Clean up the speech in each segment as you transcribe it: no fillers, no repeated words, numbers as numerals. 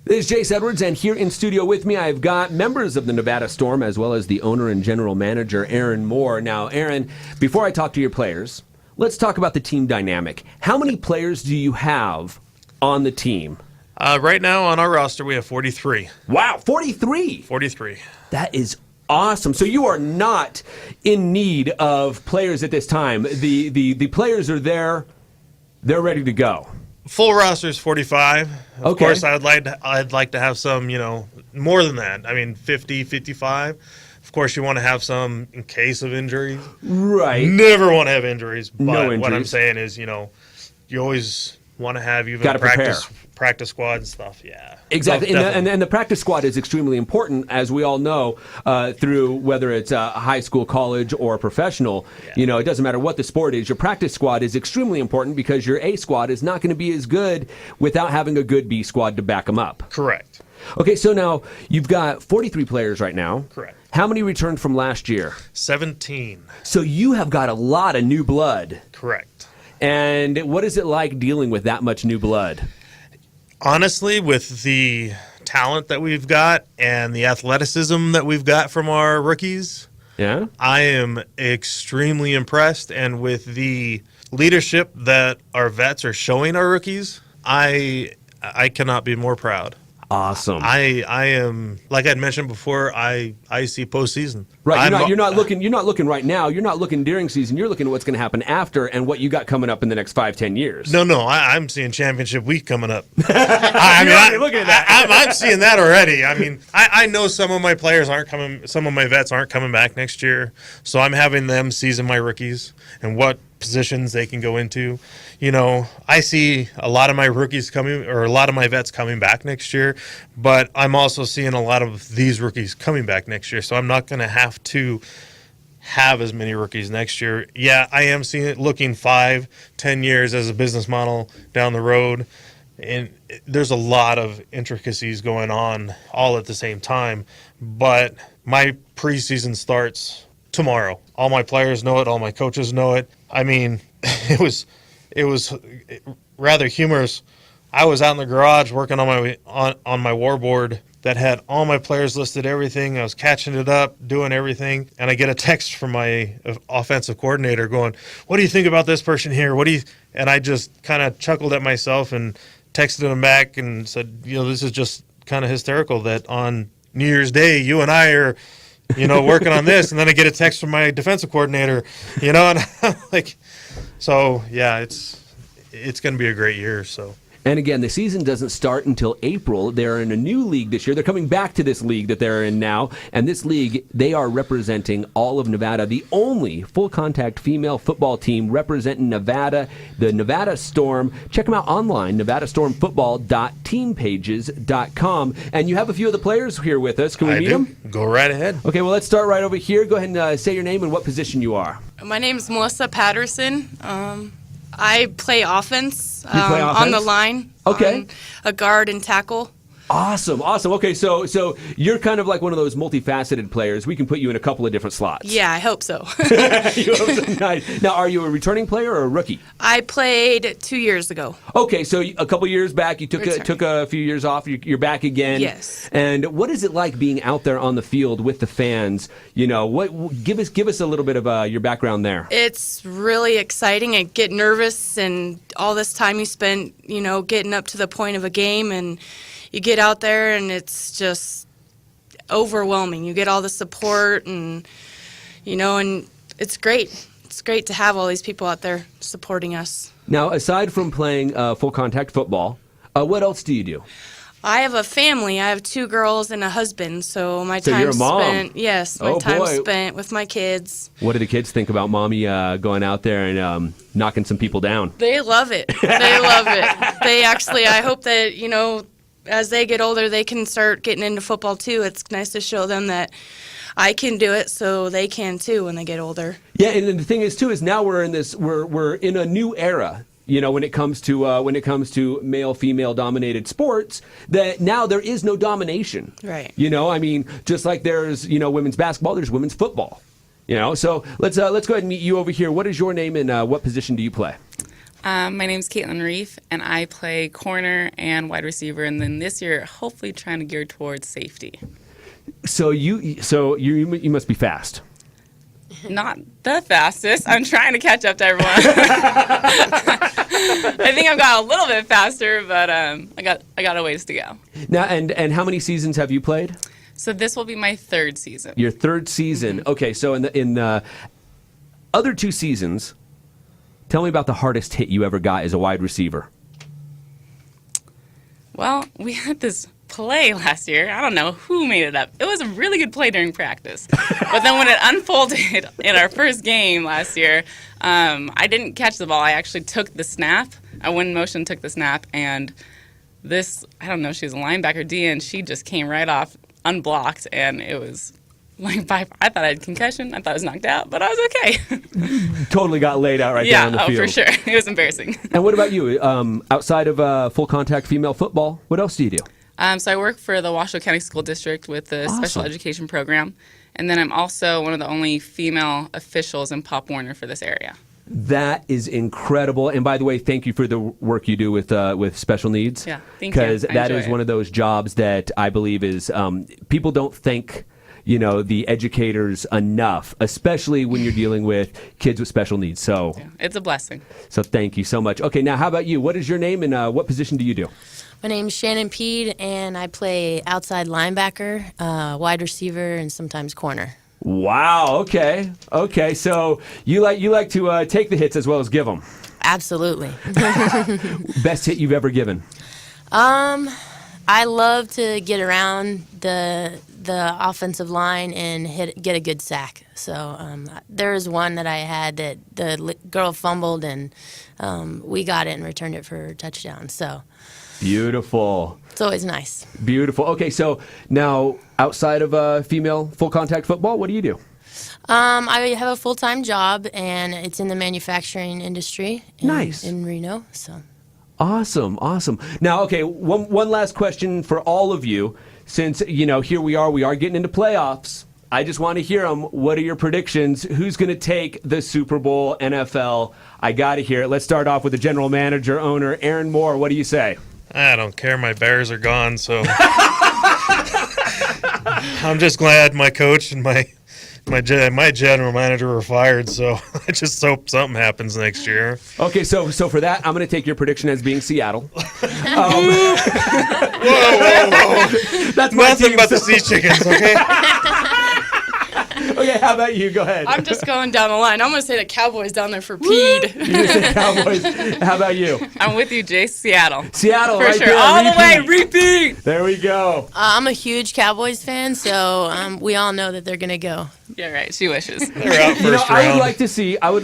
This is Jace Edwards, and here in studio with me, I've got members of the Nevada Storm, as well as the owner and general manager, Aaron Moore. Now, Aaron, before I talk to your players, let's talk about the team dynamic. How many players do you have on the team? Right now on our roster, we have 43. Wow, 43? 43. That is awesome. So you are not in need of players at this time. The players are there. They're ready to go. Full roster is 45. Of Okay. course, I'd like to have some, more than that. I mean, 50, 55. Of course, you want to have some in case of injuries. Right. Never want to have injuries. But No what I'm injuries. saying is, you always want to have even Gotta practice squad and stuff. Yeah. Exactly, No, and the practice squad is extremely important, as we all know, through whether it's high school, college, or professional. Yeah. It doesn't matter what the sport is. Your practice squad is extremely important because your A squad is not going to be as good without having a good B squad to back them up. Correct. Okay, so now you've got 43 players right now. Correct. How many returned from last year? 17. So you have got a lot of new blood. Correct. And what is it like dealing with that much new blood? Honestly, with the talent that we've got and the athleticism that we've got from our rookies, Yeah? I am extremely impressed. And with the leadership that our vets are showing our rookies, I cannot be more proud. Awesome. I am, like I'd mentioned before, I see postseason. Right, you're not looking right now. You're not looking during season. You're looking at what's going to happen after and what you got coming up in the next 5-10 years. No, I'm seeing championship week coming up. Looking at that. I'm seeing that already. I mean, I know some of my players aren't coming. Some of my vets aren't coming back next year, so I'm having them season my rookies and what positions they can go into. I see a lot of my rookies coming, or a lot of my vets coming back next year, but I'm also seeing a lot of these rookies coming back next year, so I'm not going to have to have as many rookies next year. Yeah, I am seeing it looking 5-10 years as a business model down the road, and there's a lot of intricacies going on all at the same time, but my preseason starts tomorrow. All my players know it, all my coaches know it. I mean, it was rather humorous. I was out in the garage working on my war board that had all my players listed, everything. I was catching it up, doing everything, and I get a text from my offensive coordinator going, "What do you think about this person here? And I just kind of chuckled at myself and texted him back and said, this is just kind of hysterical that on New Year's Day you and I are working on this, and then I get a text from my defensive coordinator, and I'm like, so yeah, it's going to be a great year. So. And again, the season doesn't start until April. They're in a new league this year. They're coming back to this league that they're in now. And this league, they are representing all of Nevada, the only full-contact female football team representing Nevada, the Nevada Storm. Check them out online, nevadastormfootball.teampages.com. And you have a few of the players here with us. Can we meet them? Go right ahead. Okay, well, let's start right over here. Go ahead and say your name and what position you are. My name is Melissa Patterson. I play offense, play offense? on the line. Okay. On a guard and tackle. Awesome. Okay, so you're kind of like one of those multifaceted players. We can put you in a couple of different slots. Yeah, I hope so. Nice. Now, are you a returning player or a rookie? I played 2 years ago. Okay, so a couple years back, you took a few years off. You're back again. Yes. And what is it like being out there on the field with the fans? Give us a little bit of your background there. It's really exciting. I get nervous, and all this time you spent, getting up to the point of a game, and you get out there and it's just overwhelming. You get all the support and it's great. It's great to have all these people out there supporting us. Now, aside from playing full contact football, what else do you do? I have a family. I have 2 girls and a husband, so my So time you're a mom. spent. Yes, my Oh, time boy. spent with my kids. What do the kids think about mommy going out there and knocking some people down? They love it. They love it. They actually. I hope that as they get older, they can start getting into football too. It's nice to show them that I can do it, so they can too when they get older. Yeah, and the thing is too is now we're in a new era. When it comes to male female dominated sports, that now there is no domination. Right. Just like there's women's basketball, there's women's football. So let's go ahead and meet you over here. What is your name and what position do you play? My name's Caitlin Reef, and I play corner and wide receiver. And then this year, hopefully, trying to gear towards safety. So you must be fast. Not the fastest. I'm trying to catch up to everyone. I think I've got a little bit faster, but I got a ways to go. Now, and how many seasons have you played? So this will be my third season. Your third season. Mm-hmm. Okay, so in the other 2 seasons, tell me about the hardest hit you ever got as a wide receiver. Well, we had this play last year. I don't know who made it up. It was a really good play during practice. But then when it unfolded in our first game last year, I didn't catch the ball. I actually took the snap. I went in motion, took the snap, and this, I don't know, she was a linebacker D, and she just came right off unblocked, and it was like, I thought I had concussion. I thought I was knocked out, but I was okay. Totally got laid out right down the field. Yeah, for sure. It was embarrassing. And what about you? Outside of full contact female football, what else do you do? So I work for the Washoe County School District with the special education program, and then I'm also one of the only female officials in Pop Warner for this area. That is incredible. And by the way, thank you for the work you do with special needs. Yeah, thank you. Because I that enjoy is it. one of those jobs that I believe is people don't thank the educators enough, especially when you're dealing with kids with special needs. So Yeah, it's a blessing. So thank you so much. Okay, now how about you? What is your name and what position do you do? My name's Shannon Peed, and I play outside linebacker, wide receiver, and sometimes corner. Wow. Okay. So you like to take the hits as well as give them. Absolutely. Best hit you've ever given? I love to get around the offensive line and get a good sack. So there was one that I had that the girl fumbled, and we got it and returned it for a touchdown. So Beautiful. it's always nice. Beautiful. Okay, so now outside of female full contact football, what do you do? I have a full-time job, and it's in the manufacturing industry Nice. in Reno. So Awesome. Now, okay, one last question for all of you. Since, here we are getting into playoffs. I just want to hear them. What are your predictions? Who's going to take the Super Bowl, NFL? I got to hear it. Let's start off with the general manager, owner, Aaron Moore. What do you say? I don't care. My Bears are gone, so I'm just glad my coach and my general manager were fired. So I just hope something happens next year. Okay, so for that, I'm going to take your prediction as being Seattle. Whoa! That's my Nothing team. but the sea chickens. Okay. Okay, how about you? Go ahead. I'm just going down the line. I'm going to say the Cowboys down there for Peed. You're going to say Cowboys. How about you? I'm with you, Jace. Seattle. Seattle, For right sure. there. All the way. Repeat. Repeat. There we go. I'm a huge Cowboys fan, so we all know that they're going to go. You're right. She wishes. They're out first I would round.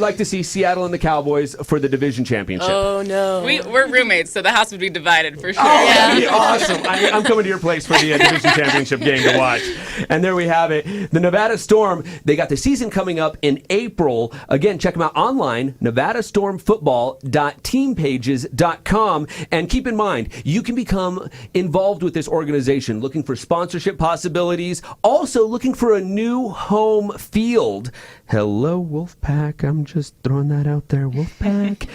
like to see Seattle and the Cowboys for the division championship. Oh, no. We're roommates, so the house would be divided for sure. Oh, Yeah. that'd be awesome. I'm coming to your place for the division championship game to watch. And there we have it. The Nevada Storm, they got the season coming up in April. Again, check them out online, nevadastormfootball.teampages.com. And keep in mind, you can become involved with this organization, looking for sponsorship possibilities, also looking for a new home field. Hello, Wolfpack. I'm just throwing that out there, Wolfpack.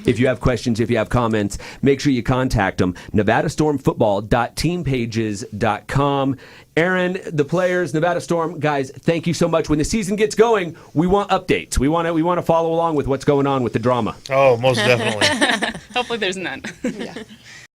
If you have questions, if you have comments, make sure you contact them. nevadastormfootball.teampages.com. Aaron, the players, Nevada Storm, guys, thank you so much. When the season gets going, we want updates. We want to follow along with what's going on with the drama. Oh, most definitely. Hopefully there's none. Yeah.